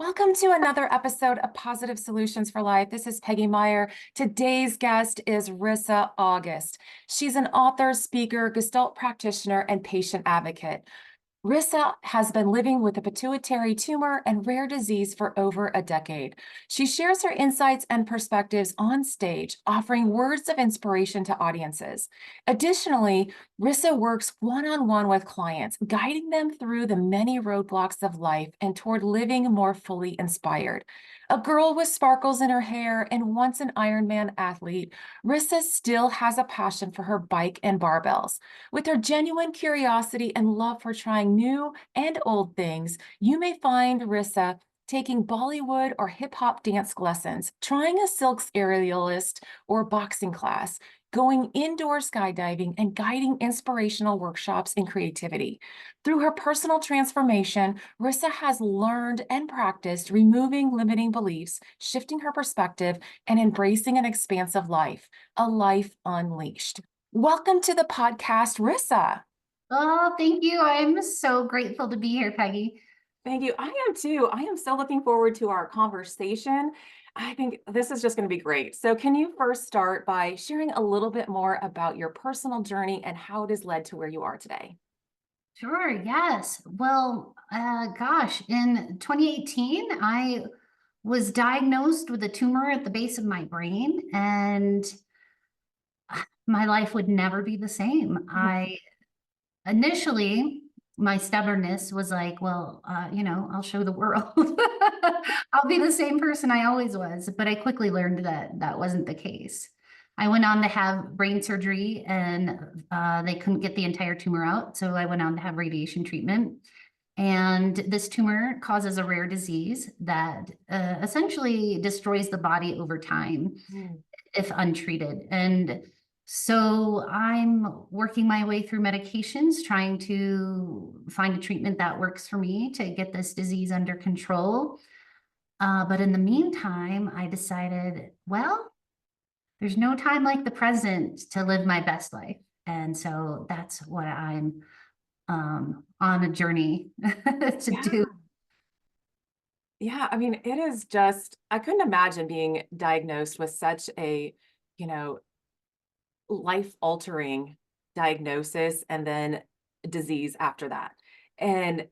Welcome to another episode of Positive Solutions for Life. This is Peggy Meyer. Today's guest is Risa August. She's an author, speaker, Gestalt practitioner, and patient advocate. Risa has been living with a pituitary tumor and rare disease for over a decade. She shares her insights and perspectives on stage, offering words of inspiration to audiences. Additionally, Risa works one-on-one with clients, guiding them through the many roadblocks of life and toward living more fully inspired. A girl with sparkles in her hair and once an Ironman athlete, Risa still has a passion for her bike and barbells. With her genuine curiosity and love for trying new and old things, you may find Risa taking Bollywood or hip-hop dance lessons, trying a silks aerialist or boxing class, going indoor skydiving, and guiding inspirational workshops in creativity. Through her personal transformation, Risa has learned and practiced removing limiting beliefs, shifting her perspective, and embracing an expansive life, a life unleashed. Welcome to the podcast, Risa. Oh, thank you. I'm so grateful to be here, Peggy. Thank you. I am too. I am so looking forward to our conversation. I think this is just going to be great. So can you first start by sharing a little bit more about your personal journey and how it has led to where you are today? Sure, yes. Well, gosh, in 2018, I was diagnosed with a tumor at the base of my brain, and my life would never be the same. I initially, my stubbornness was like, well, I'll show the world. I'll be the same person I always was. But I quickly learned that that wasn't the case. I went on to have brain surgery and they couldn't get the entire tumor out. So I went on to have radiation treatment. And this tumor causes a rare disease that essentially destroys the body over time Mm. if untreated. And so I'm working my way through medications, trying to find a treatment that works for me to get this disease under control. But in the meantime, I decided, well, there's no time like the present to live my best life. And so that's what I'm on a journey to Yeah. do. Yeah. I mean, it is just, I couldn't imagine being diagnosed with such a, you know, life-altering diagnosis and then disease after that. And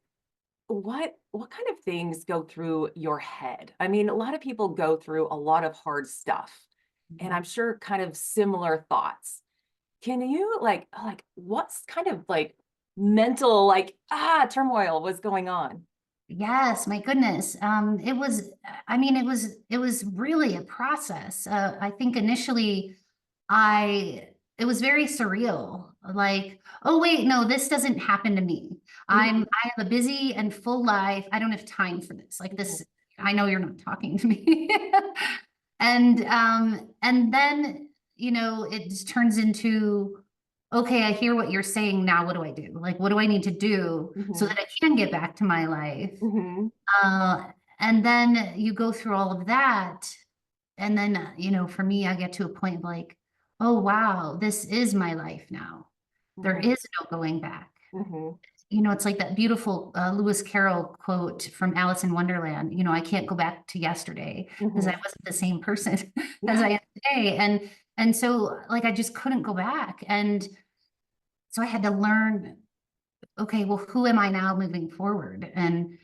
what kind of things go through your head? I mean, a lot of people go through a lot of hard stuff, and I'm sure kind of similar thoughts. Can you what's kind of like mental turmoil was going on? Yes, my goodness. It was really a process. I think initially it was very surreal. Like, oh wait, no, this doesn't happen to me. Mhm. I have a busy and full life. I don't have time for this. Like this, I know you're not talking to me. And then, it just turns into, okay, I hear what you're saying. Now what do I do? Like, what do I need to do so Mhm. that I can get back to my life? Mhm. Uh, and then you go through all of that. And then, for me, I get to a point like, oh, wow, this is my life now. There Mhm. is no going back. Mhm. It's like that beautiful Lewis Carroll quote from Alice in Wonderland, I can't go back to yesterday because I Mhm. wasn't the same person as Yeah. I am today. And so like I just couldn't go back. And so I had to learn, okay, well, who am I now moving forward? And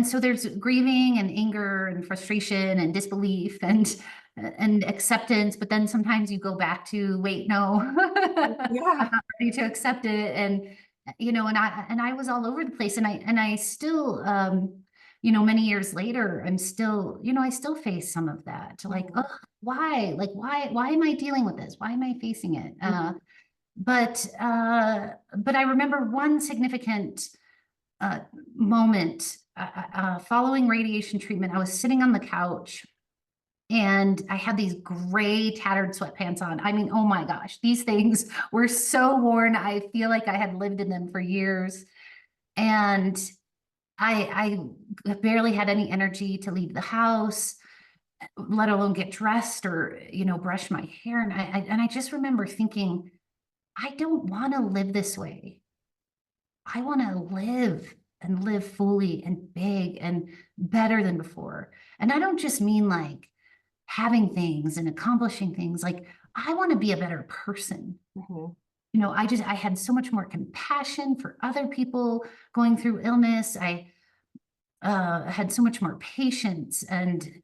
so there's grieving and anger and frustration and disbelief and acceptance, but then sometimes you go back to, wait, no, I'm Yeah. not ready to accept it. And I was all over the place. And I still many years later, I'm still, I still face some of that. Like, Mhm. oh, why? Like, why am I dealing with this? Why am I facing it? Mhm. But I remember one significant uh, moment following radiation treatment. I was sitting on the couch and I had these gray tattered sweatpants on. I mean, oh my gosh, these things were so worn. I feel like I had lived in them for years. And I barely had any energy to leave the house, let alone get dressed or, brush my hair. And I just remember thinking, I don't want to live this way. I want to live. and live fully and big and better than before. And I don't just mean like having things and accomplishing things. Like I want to be a better person. Mhm. I had so much more compassion for other people going through illness. I had so much more patience and,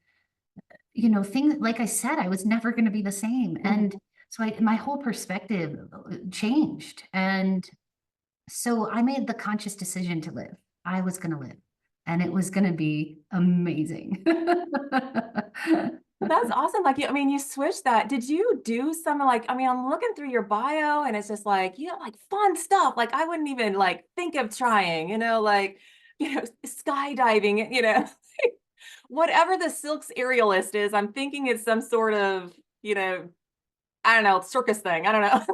things, like I said, I was never going to be the same. And Mhm. so my whole perspective changed. And so I made the conscious decision to live. I was going to live and it was going to be amazing. That's awesome. Like, I mean, you switched that. Did you do some like, I mean, I'm looking through your bio and it's just like, like fun stuff. Like I wouldn't even like think of trying, like, skydiving, whatever the Silks aerialist is, I'm thinking it's some sort of, I don't know, circus thing. I don't know.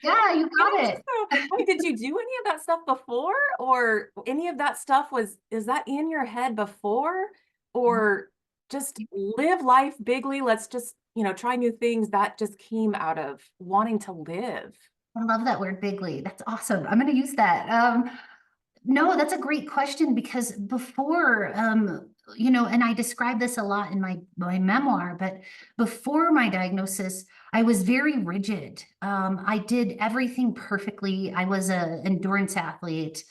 Yeah, you And got it's it. just so, I mean, did you do any of that stuff before, or any of that stuff is that in your head before, or just live life bigly? Let's just, try new things that just came out of wanting to live. I love that word bigly. That's awesome. I'm going to use that. No, that's a great question because before, and I describe this a lot in my memoir, but before my diagnosis, I was very rigid. I did everything perfectly. I was an endurance athlete.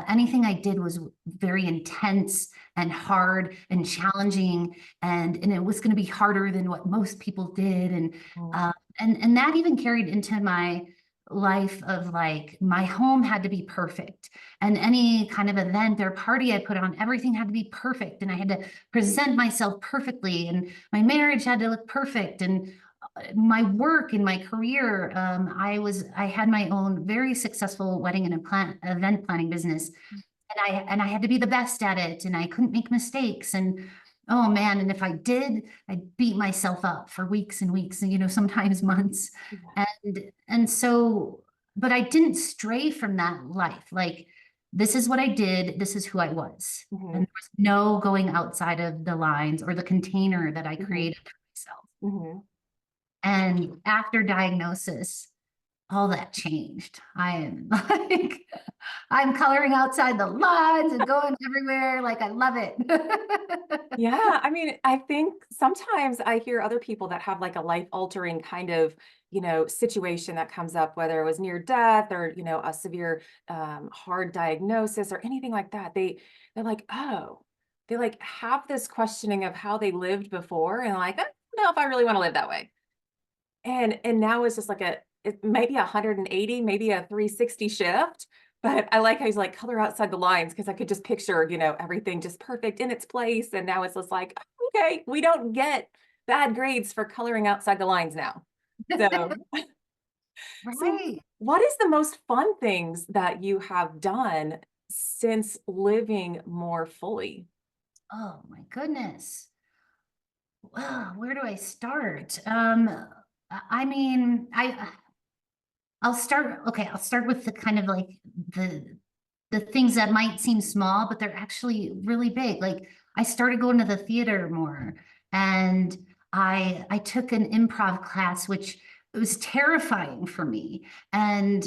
Anything I did was very intense and hard and challenging, and it was going to be harder than what most people did, Mhm. uh, and that even carried into my life of like my home had to be perfect and any kind of event or party I put on, everything had to be perfect. And I had to present myself perfectly. And my marriage had to look perfect. And my work and my career, I had my own very successful wedding and event planning business. And I had to be the best at it. And I couldn't make mistakes. And oh man, and if I did, I'd beat myself up for weeks and weeks and, sometimes months. And so, but I didn't stray from that life. Like, this is what I did, this is who I was. And Mhm. there was no going outside of the lines or the container that I Mhm. created for myself. Mhm. And after diagnosis, all that changed. I am like, I'm coloring outside the lines and going everywhere. Like, I love it. Yeah, I mean, I think sometimes I hear other people that have like a life altering kind of, situation that comes up, whether it was near death or, a severe hard diagnosis or anything like that. They're like, oh, they like have this questioning of how they lived before and like, I don't know if I really want to live that way. And now it's just like it maybe 180, maybe a 360 shift. But I like how he's like color outside the lines because I could just picture, everything just perfect in its place. And now it's just like, okay, we don't get bad grades for coloring outside the lines now. So, so Right. what is the most fun things that you have done since living more fully? Oh my goodness. Well, where do I start? I mean, I'll start with the kind of like the things that might seem small, but they're actually really big. Like I started going to the theater more and I took an improv class, which it was terrifying for me. And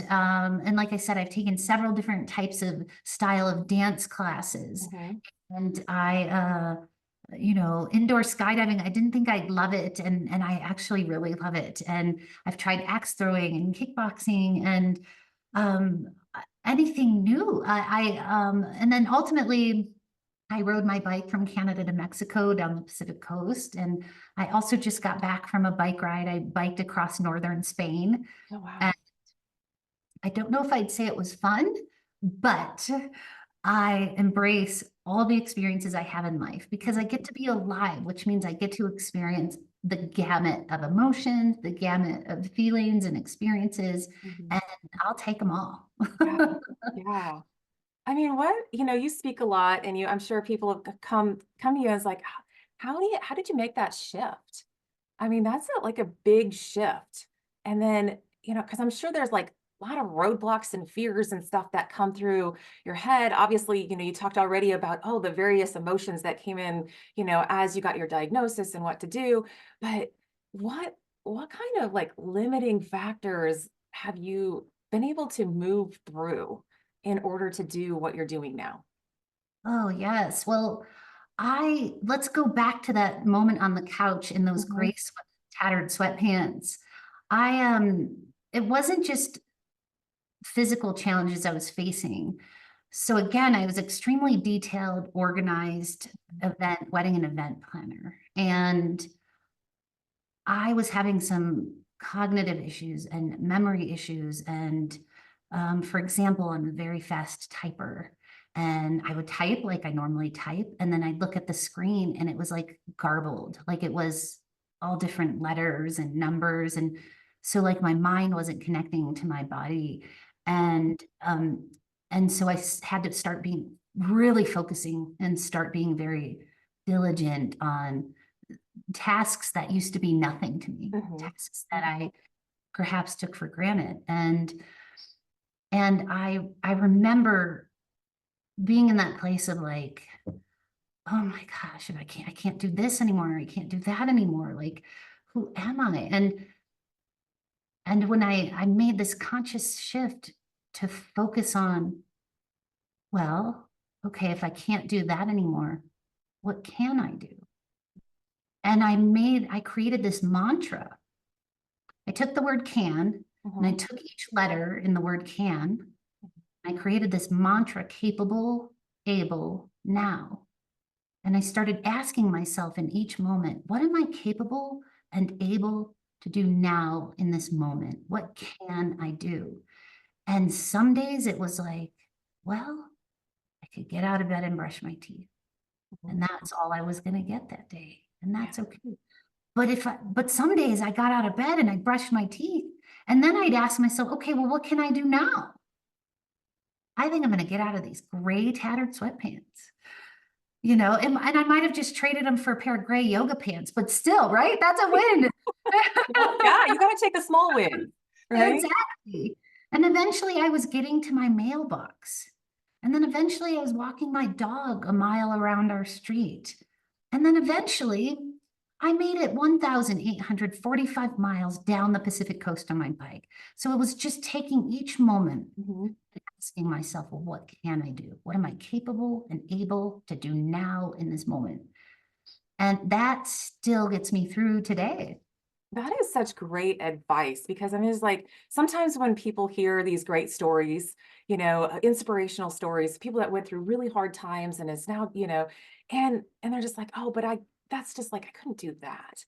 like I said, I've taken several different types of style of dance classes. Mhm. And indoor skydiving, I didn't think I'd love it. And I actually really love it. And I've tried axe throwing and kickboxing and um, anything new. And then ultimately, I rode my bike from Canada to Mexico down the Pacific coast. And I also just got back from a bike ride. I biked across northern Spain. Oh, wow. And I don't know if I'd say it was fun, but I embrace all the experiences I have in life because I get to be alive, which means I get to experience the gamut of emotions, the gamut of feelings and experiences, Mhm. and I'll take them all. Yeah. Yeah. I mean, you speak a lot and I'm sure people have come to you as like, how did you make that shift? I mean, that's like a big shift. And then, because I'm sure there's like a lot of roadblocks and fears and stuff that come through your head. Obviously, you talked already about, oh, the various emotions that came in, as you got your diagnosis and what to do. But what what kind of like limiting factors have you been able to move through in order to do what you're doing now? Oh, yes. Well, let's go back to that moment on the couch in those Mhm. tattered sweatpants. It wasn't just physical challenges I was facing. So again, I was extremely detailed, organized wedding and event planner. And I was having some cognitive issues and memory issues. And for example, I'm a very fast typer. And I would type like I normally type. And then I'd look at the screen and it was like garbled, like it was all different letters and numbers. And so like my mind wasn't connecting to my body. And so had to start being really focusing and start being very diligent on tasks that used to be nothing to me, Mhm. tasks that I perhaps took for granted. And I remember being in that place of like, oh my gosh, if I can't do this anymore, I can't do that anymore. Like, who am I? And when I made this conscious shift to focus on, well, okay, if I can't do that anymore, what can I do? And I created this mantra. I took the word can and I Mhm. took each letter in the word can. I created this mantra, capable, able, now. And I started asking myself in each moment, what am I capable and able to do now in this moment? What can I do? And some days it was like, well, I could get out of bed and brush my teeth. Mhm. And that's all I was going to get that day. And Yeah. that's okay. But some days I got out of bed and I brushed my teeth. And then I'd ask myself, okay, well, what can I do now? I think I'm going to get out of these gray tattered sweatpants, and I might have just traded them for a pair of gray yoga pants, but still, right? That's a win. Yeah, you gotta take the small wins, right? Exactly. And eventually I was getting to my mailbox. And then eventually I was walking my dog a mile around our street. And then eventually I made it 1,845 miles down the Pacific coast on my bike. So it was just taking each moment Mhm. and asking myself, well, what can I do? What am I capable and able to do now in this moment? And that still gets me through today. That is such great advice because I mean, it's like sometimes when people hear these great stories, inspirational stories, people that went through really hard times and is now, and they're just like, oh, but that's just like, I couldn't do that.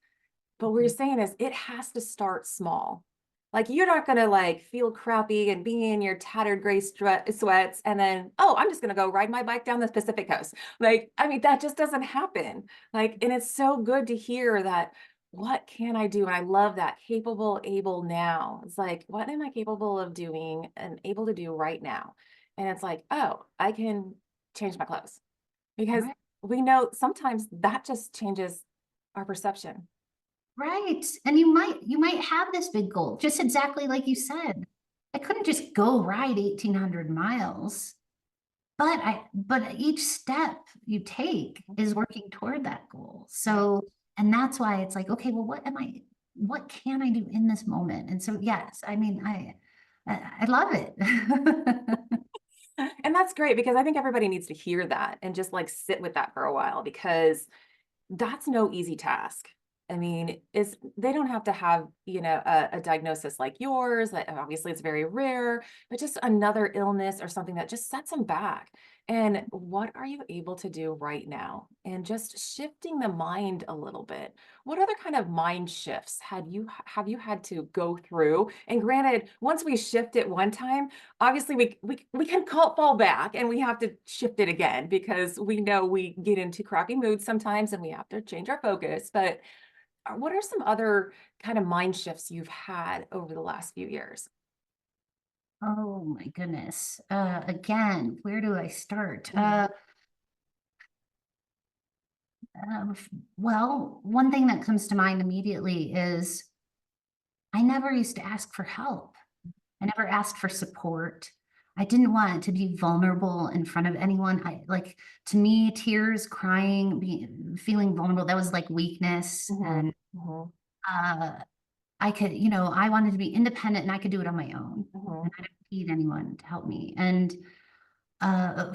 But what you're saying is it has to start small. Like you're not gonna like feel crappy and be in your tattered gray sweats and then, oh, I'm just gonna go ride my bike down the Pacific coast. Like, I mean, that just doesn't happen. Like, and it's so good to hear that what can I do? And I love that capable, able now. It's like, what am I capable of doing and able to do right now? And it's like, oh, I can change my clothes because Right. we know sometimes that just changes our perception. Right. And you might have this big goal, just exactly like you said. I couldn't just go ride 1,800 miles, but each step you take is working toward that goal. Right. So, and that's why it's like, okay, well, what can I do in this moment? And so, yes, I mean, I love it. And that's great because I think everybody needs to hear that and just like sit with that for a while because that's no easy task. I mean, is they don't have to have, a diagnosis like yours. That obviously it's very rare, but just another illness or something that just sets them back. And what are you able to do right now? And just shifting the mind a little bit. What other kind of mind shifts have you had to go through? And granted, once we shift it one time, obviously we can fall back and we have to shift it again because we know we get into crappy moods sometimes and we have to change our focus. But what are some other kind of mind shifts you've had over the last few years? Oh my goodness. Again, where do I start? Mm. Well, one thing that comes to mind immediately is I never used to ask for help. I never asked for support. I didn't want to be vulnerable in front of anyone. To me, tears, crying, feeling vulnerable, that was like weakness. Mhm, And mhm, uh, I wanted to be independent and I could do it on my own. mhm, And I didn't need anyone to help me. And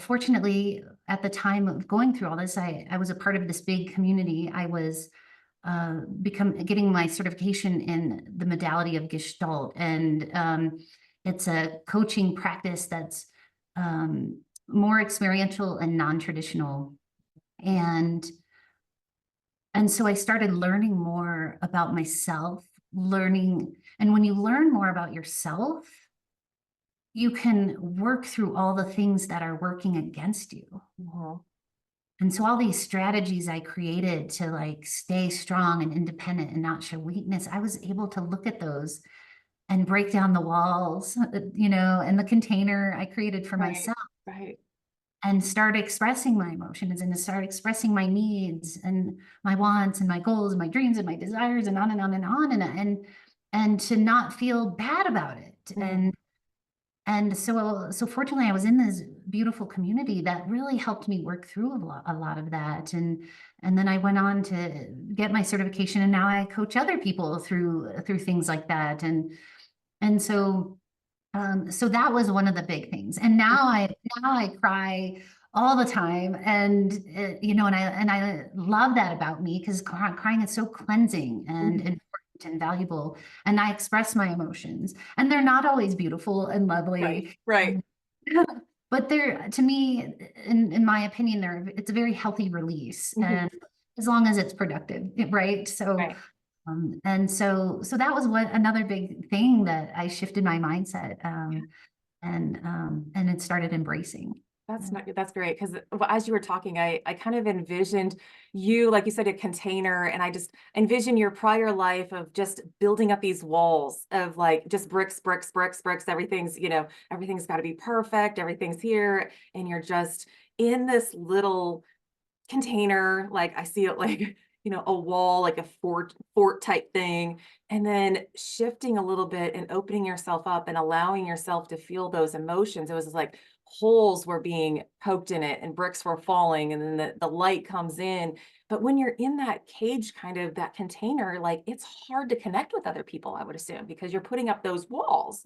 fortunately, at the time of going through all this, I was a part of this big community. I was getting my certification in the modality of Gestalt, and it's a coaching practice that's more experiential and non-traditional. And so I started learning more about myself, and when you learn more about yourself, you can work through all the things that are working against you. Mhm. And so all these strategies I created to like stay strong and independent and not show weakness, I was able to look at those and break down the walls, and the container I created for Right, myself, right. and start expressing my emotions and to start expressing my needs and my wants and my goals and my dreams and my desires and on and on and on and to not feel bad about it. Mhm. And so fortunately, I was in this beautiful community that really helped me work through a lot of that. And then I went on to get my certification, and now I coach other people through things like that. And so that was one of the big things. And now I cry all the time, and and I love that about me, because crying is so cleansing and Mhm. important and valuable. And I express my emotions, and they're not always beautiful and Right, lovely. right. Um, but they're, to me, in my opinion, it's a very healthy release, Mhm. and as long as it's productive, right? So Right. so that was another big thing that I shifted my mindset, and it started embracing. That's not that's great because as you were talking, I kind of envisioned you, like you said, a container, and I just envision your prior life of just building up these walls of like just bricks, bricks, bricks, bricks. Everything's, everything's got to be perfect. Everything's here, and you're just in this little container, like I see it like, a wall, like a fort type thing, and then shifting a little bit and opening yourself up and allowing yourself to feel those emotions. It was like holes were being poked in it and bricks were falling, and then the light comes in. But when you're in that cage, kind of that container, like it's hard to connect with other people, I would assume, because you're putting up those walls.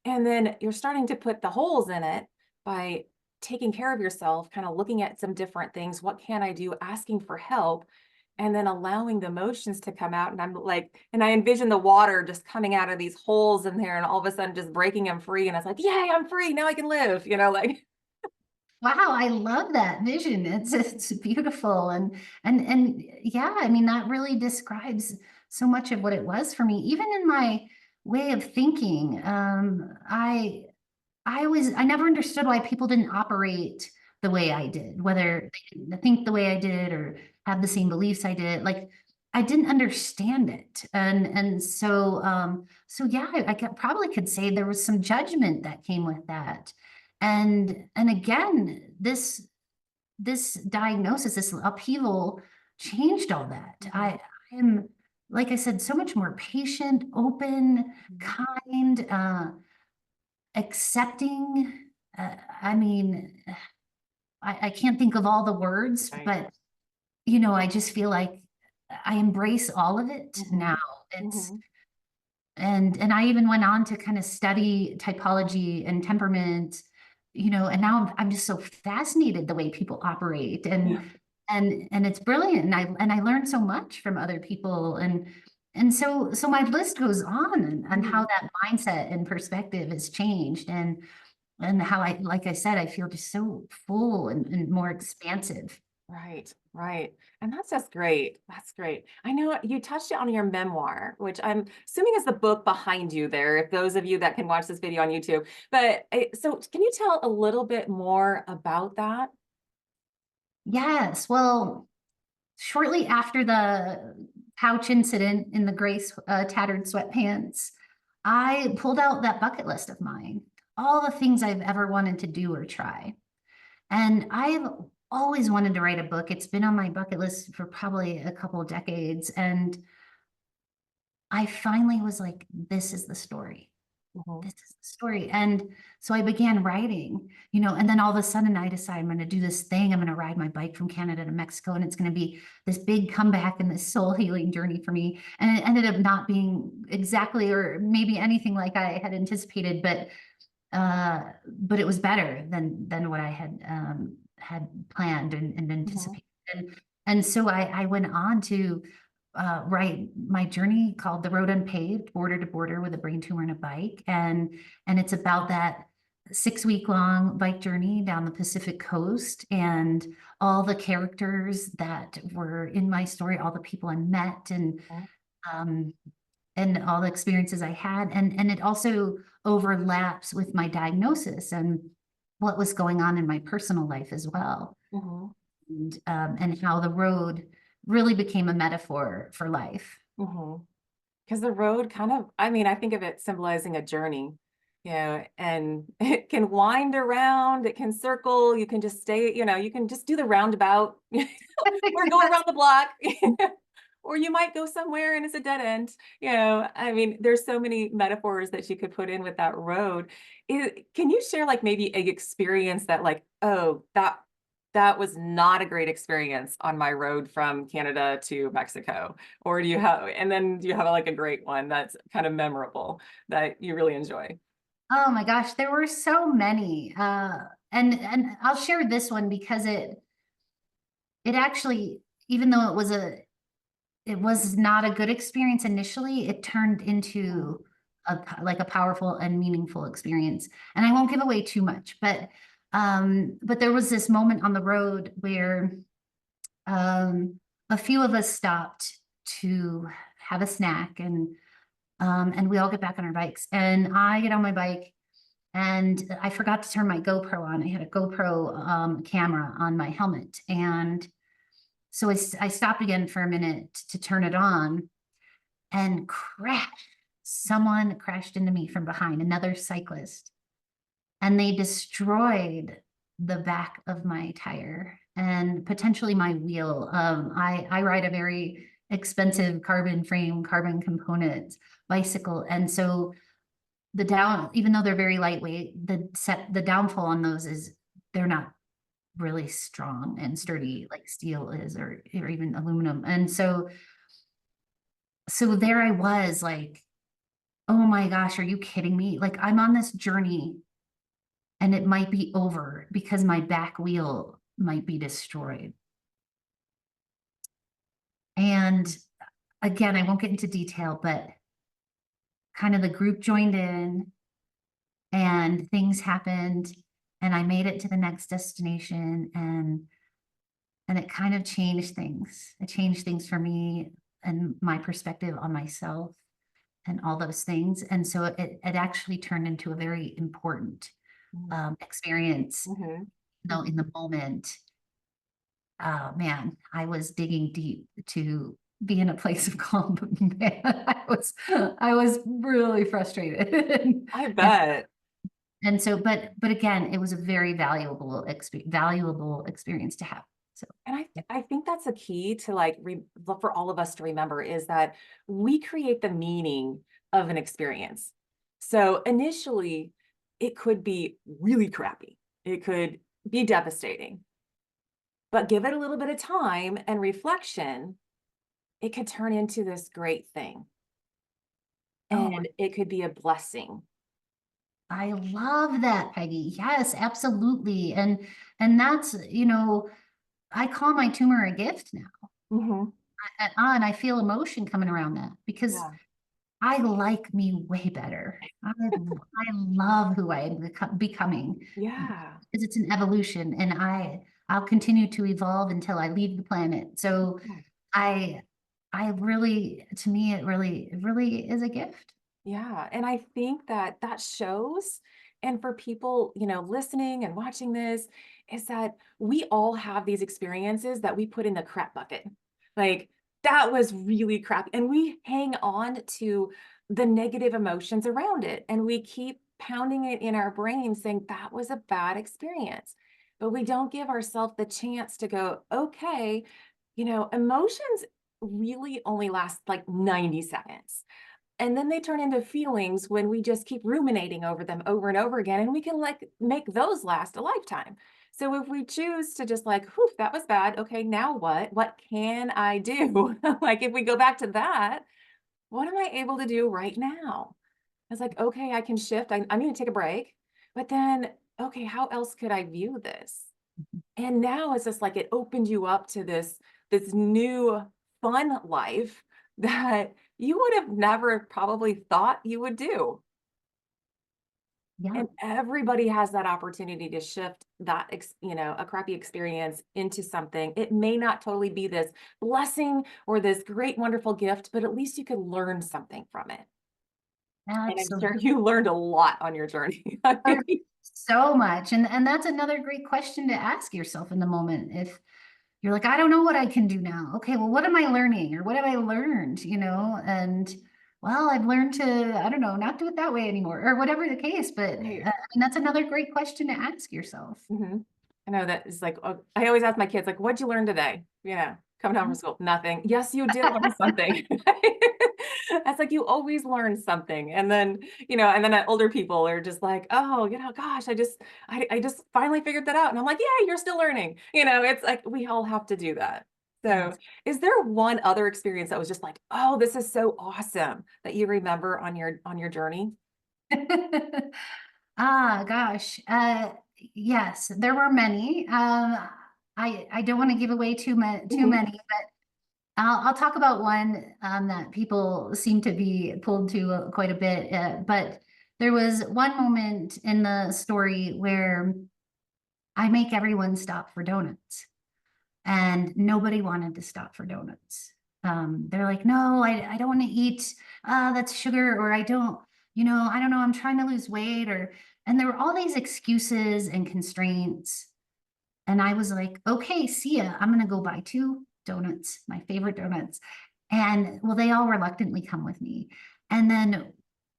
And then you're starting to put the holes in it by taking care of yourself, kind of looking at some different things. What can I do? Asking for help, and then allowing the emotions to come out. And I'm like, and I envision the water just coming out of these holes in there and all of a sudden just breaking them free. And I was like, yay, I'm free. Now I can live, like. Wow, I love that vision. It's beautiful, and yeah, I mean, that really describes so much of what it was for me. Even in my way of thinking, I never understood why people didn't operate the way I did, whether they didn't think the way I did or have the same beliefs I did. Like, I didn't understand it. And so yeah, probably could say there was some judgment that came with that. And again, this diagnosis, this upheaval changed all that. Mhm, I am, like I said, so much more patient, open, mhm. kind, accepting. I mean, I can't think of all the words, Right. but I just feel like I embrace all of it now. Mhm, It's mhm. and I even went on to kind of study typology and temperament, and now I'm just so fascinated the way people operate, Yeah. and it's brilliant, and I learned so much from other people, and so my list goes on, and how Mhm. that mindset and perspective has changed, and how like I said, I feel just so full and more expansive. Right, right. And that's just great. That's great. I know you touched on your memoir, which I'm assuming is the book behind you there, if those of you that can watch this video on YouTube. But so can you tell a little bit more about that? Yes, well, shortly after the couch incident in the gray tattered sweatpants, I pulled out that bucket list of mine, all the things I've ever wanted to do or try. And I've always wanted to write a book. It's been on my bucket list for probably a couple of decades. And I finally was like, this is the story. Mhm. This is the story. And so I began writing, and then all of a sudden I decided I'm going to do this thing. I'm going to ride my bike from Canada to Mexico, and it's going to be this big comeback and this soul healing journey for me. And it ended up not being exactly or maybe anything like I had anticipated, but it was better than what I had planned and Mhm. anticipated. And so I went on to write my journey called The Road Unpaved, Border to Border with a Brain Tumor and a Bike. And it's about that 6 week long bike journey down the Pacific coast and all the characters that were in my story, all the people I met, um, and all the experiences I had. And it also overlaps with my diagnosis and what was going on in my personal life as well. Mhm. And how the road really became a metaphor for life. Mhm. Because the road kind of, I mean, I think of it symbolizing a journey, and it can wind around, it can circle, you can just stay, you can just do the roundabout or go Yes. around the block. Or you might go somewhere and it's a dead end. I mean, there's so many metaphors that you could put in with that road. Can you share like maybe a experience that like, oh, that was not a great experience on my road from Canada to Mexico? Or do you have like a great one that's kind of memorable that you really enjoy? Oh my gosh, there were so many. And I'll share this one because it actually, even though it was not a good experience initially, it turned Mhm. into like a powerful and meaningful experience. And I won't give away too much, but there was this moment on the road where um a few of us stopped to have a snack, and we all get back on our bikes, and I get on my bike, and I forgot to turn my GoPro on. I had a GoPro camera on my helmet, and so I stopped again for a minute to turn it on, and crash. Someone crashed into me from behind, another cyclist, and they destroyed the back of my tire and potentially my wheel. I ride a very expensive carbon frame, carbon component bicycle, and so even though they're very lightweight, the downfall on those is they're not really strong and sturdy like steel is, or even aluminum. And so there I was, like, oh my gosh, are you kidding me? Like, I'm on this journey and it might be over because my back wheel might be destroyed. And again, I won't get into detail, but kind of the group joined in and things happened, and I made it to the next destination, and it kind of changed things. It changed things for me and my perspective on myself and all those things. And so it actually turned into a very important experience. Mhm. Though in the moment, man, I was digging deep to be in a place of calm. But man, I was really frustrated. I and bet. and so, but again, it was a very valuable experience to have. So And yeah. I think that's a key to like for all of us to remember is that we create the meaning of an experience. So initially, it could be really crappy. It could be devastating, but give it a little bit of time and reflection, it could turn into this great thing. Oh, And it could be a blessing. I love that, Peggy. Yes, absolutely. And that's, I call my tumor a gift now. Hmm. And I feel emotion coming around that because Yeah. I like me way better. I love who I am becoming Yeah. because it's an evolution, and I'll continue to evolve until I leave the planet. So I I really, to me, it really is a gift. Yeah, and I think that that shows, and for people, listening and watching this, is that we all have these experiences that we put in the crap bucket. Like, that was really crappy. And we hang on to the negative emotions around it. And we keep pounding it in our brain saying that was a bad experience. But we don't give ourselves the chance to go, okay, emotions really only last like 90 seconds. And then they turn into feelings when we just keep ruminating over them over and over again, and we can like make those last a lifetime. So if we choose to just like, whew, that was bad. Okay, now what? What can I do? Like if we go back to that, what am I able to do right now? It's like, okay, I can shift. I'm going to take a break. But then, okay, how else could I view this? And now it's just like it opened you up to this new fun life that you would have never probably thought you would do. Yeah. And everybody has that opportunity to shift that, a crappy experience into something. It may not totally be this blessing or this great, wonderful gift, but at least you could learn something from it. And I'm sure Absolutely. you learned a lot on your journey. So much. And that's another great question to ask yourself in the moment. If you're like, I don't know what I can do now. Okay, well, what am I learning or what have I learned? And well, I've learned to, I don't know, not do it that way anymore or whatever the case. But Right. and that's another great question to ask yourself. Mhm. I know that is like, I always ask my kids, like, "What'd you learn today?" Coming home from school, "Nothing." "Yes, you did learn something." That's like, you always learn something. And then older people are just like, "Oh, gosh, I just finally figured that out." And I'm like, "Yeah, you're still learning." It's like we all have to do that. So, Yes. is there one other experience that was just like, "Oh, this is so awesome," that you remember on your journey? Ah, gosh. Yes, there were many. I don't want to give away too Mhm, many, but I'll talk about one that people seem to be pulled to quite a bit. But there was one moment in the story where I make everyone stop for donuts, and nobody wanted to stop for donuts. They're like, no, I don't want to eat. That's sugar, or I don't know, I'm trying to lose weight, and there were all these excuses and constraints. And I was like, okay, see ya. I'm gonna go buy two donuts, my favorite donuts. And well, they all reluctantly come with me. And then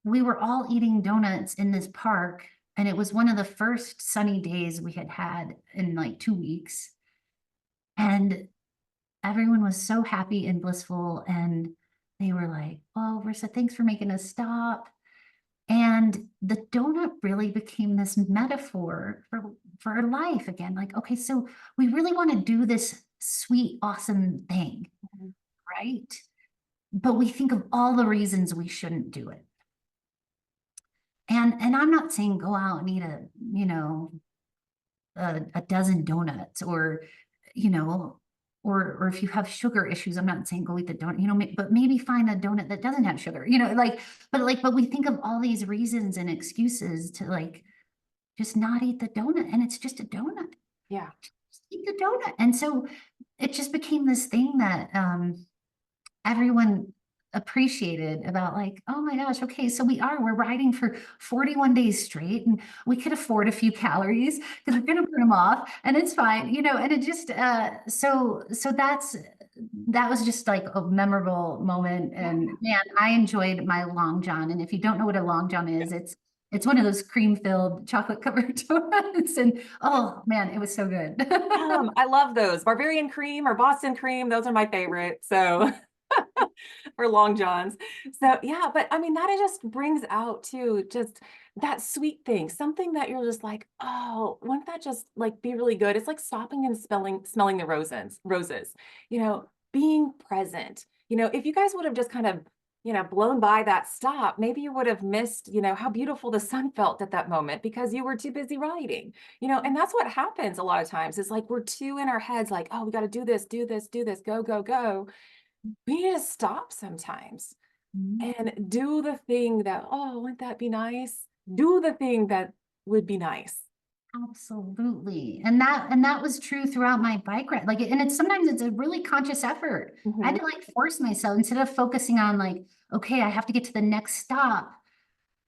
we were all eating donuts in this park. And it was one of the first sunny days we had had in like 2 weeks. And everyone was so happy and blissful. And they were like, oh, Rissa, thanks for making us stop. And the donut really became this metaphor for life again. Like, okay, so we really want to do this sweet, awesome thing, mhm. right? But we think of all the reasons we shouldn't do it. And I'm not saying go out and eat a dozen donuts, or you know or if you have sugar issues, I'm not saying go eat the donut, but maybe find a donut that doesn't have sugar, but we think of all these reasons and excuses to like just not eat the donut, and it's just a donut. Yeah. Just eat the donut. And so it just became this thing that everyone appreciated, about like, oh my gosh, okay, so we're riding for 41 days straight, and we could afford a few calories because we're going to burn them off, and it's fine, and it just so that was just like a memorable moment. Yeah. And man, I enjoyed my long john. And if you don't know what a long john is, it's one of those cream filled chocolate covered donuts, and oh man, it was so good. I love those. Barbarian cream or Boston cream, those are my favorite. So for long johns. So yeah, but I mean that it just brings out too just that sweet thing, something that you're just like, oh, wouldn't that just like be really good? It's like stopping and smelling the roses, being present. If you guys would have just kind of blown by that stop, maybe you would have missed, how beautiful the sun felt at that moment because you were too busy riding, and that's what happens a lot of times. It's like we're too in our heads, like, oh, we got to do this, do this, do this, go, go, go. We need to stop sometimes and do the thing that, oh, wouldn't that be nice? Do the thing that would be nice. Absolutely. And that was true throughout my bike ride. Like, and sometimes it's a really conscious effort. I had Mhm. to like force myself, instead of focusing on like, okay, I have to get to the next stop,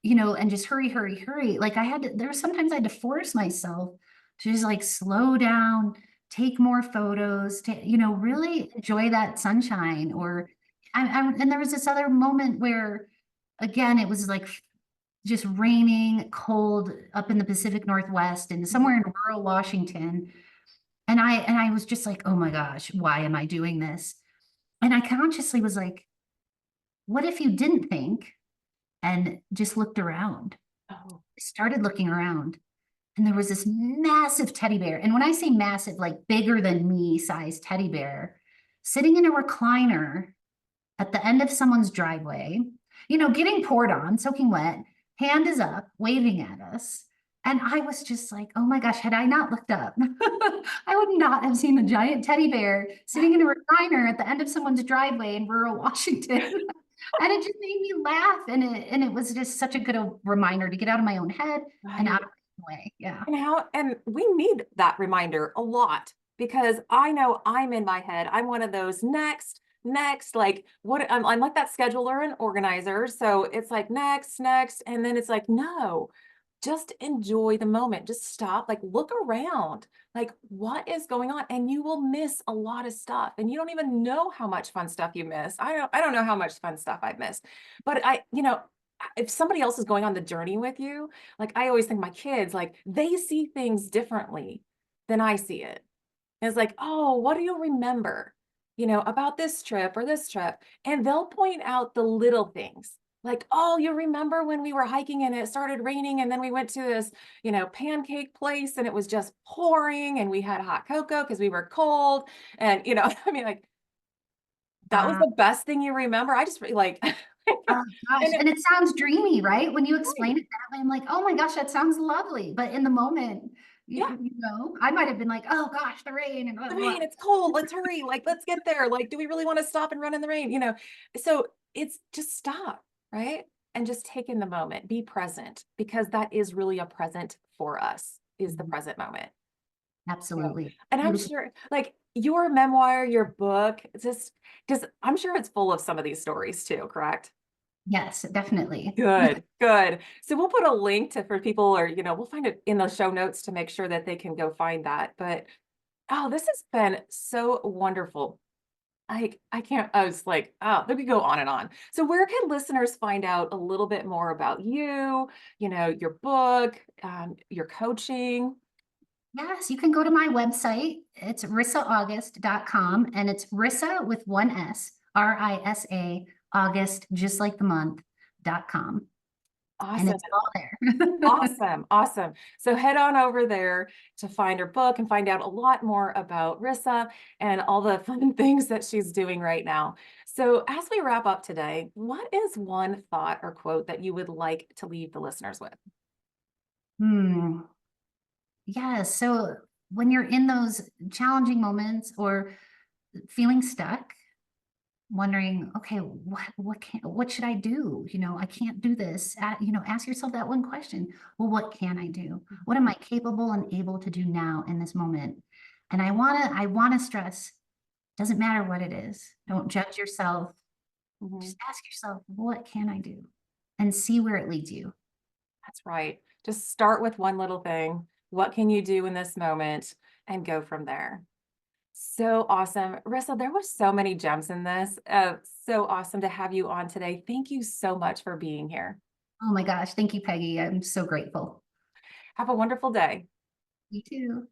and just hurry, hurry, hurry. Like there were sometimes I had to force myself to just like slow down, take more photos, to, really enjoy that sunshine. Or and there was this other moment where, again, it was like just raining, cold up in the Pacific Northwest and Mhm. somewhere in rural Washington. And I was just like, oh my gosh, why am I doing this? And I consciously was like, what if you didn't think and just looked around? Oh, I started looking around, and there was this massive teddy bear. And when I say massive, like bigger than me size teddy bear, sitting in a recliner at the end of someone's driveway, getting poured on, soaking wet, hand is up, waving at us. And I was just like, oh my gosh, had I not looked up, I would not have seen the giant teddy bear sitting in a recliner at the end of someone's driveway in rural Washington. And it just made me laugh. And it was just such a good reminder to get out of my own head and Right. out of my way. Yeah. And we need that reminder a lot because I know I'm in my head. I'm one of those next, like what I'm like that scheduler and organizer. So it's like next. And then it's like, no, just enjoy the moment. Just stop, like look around, like what is going on? And you will miss a lot of stuff. And you don't even know how much fun stuff you miss. I don't know how much fun stuff I've missed, but if somebody else is going on the journey with you, like I always think my kids, like they see things differently than I see it. And it's like, oh, what do you remember, about this trip or this trip? And they'll point out the little things. Like, oh, you remember when we were hiking and it started raining and then we went to this, pancake place and it was just pouring and we had hot cocoa because we were cold. And, I mean, like, that was Uh, the best thing you remember. I just like, oh gosh. and it, And it sounds dreamy, right? When you explain right, it that way, I'm like, oh my gosh, that sounds lovely. But in the moment, yeah. I might have been like, oh gosh, the rain and blah, The blah, blah. rain, it's cold, let's hurry, like, let's get there, like, do we really wanna stop and run in the rain, So, it's just stop, right? And just take in the moment, be present, because that is really a present for us, is the Mhm. present moment. So, Absolutely. and I'm Beautiful. sure, like, your memoir, your book, it's just because 'cause I'm sure it's full of some of these stories too, correct? Yes, definitely. Good, good. So we'll put a link to for people or, we'll find it in the show notes to make sure that they can go find that, but, oh, this has been so wonderful. I can't I was like, oh, we could go on and on. So where can listeners find out a little bit more about you, your book, your coaching? Yes, you can go to my website. It's risaaugust.com, and it's Risa with one S, Risa, August, just like the month.com. And Awesome. it's all there. Awesome. Awesome. So head on over there to find her book and find out a lot more about Rissa and all the fun things that she's doing right now. So as we wrap up today, what is one thought or quote that you would like to leave the listeners with? Hmm. Yeah. So when you're in those challenging moments or feeling stuck, wondering, okay, what should I do? I can't do this. Ask yourself that one question. Well, what can I do? What am I capable and able to do now in this moment? And I wanna stress, doesn't matter what it is. Don't judge yourself. Mhm. Just ask yourself, what can I do? And see where it leads you. That's right. Just start with one little thing. What can you do in this moment and go from there? So awesome. Rissa, there was so many gems in this. So awesome to have you on today. Thank you so much for being here. Oh my gosh, thank you, Peggy. I'm so grateful. Have a wonderful day. You too.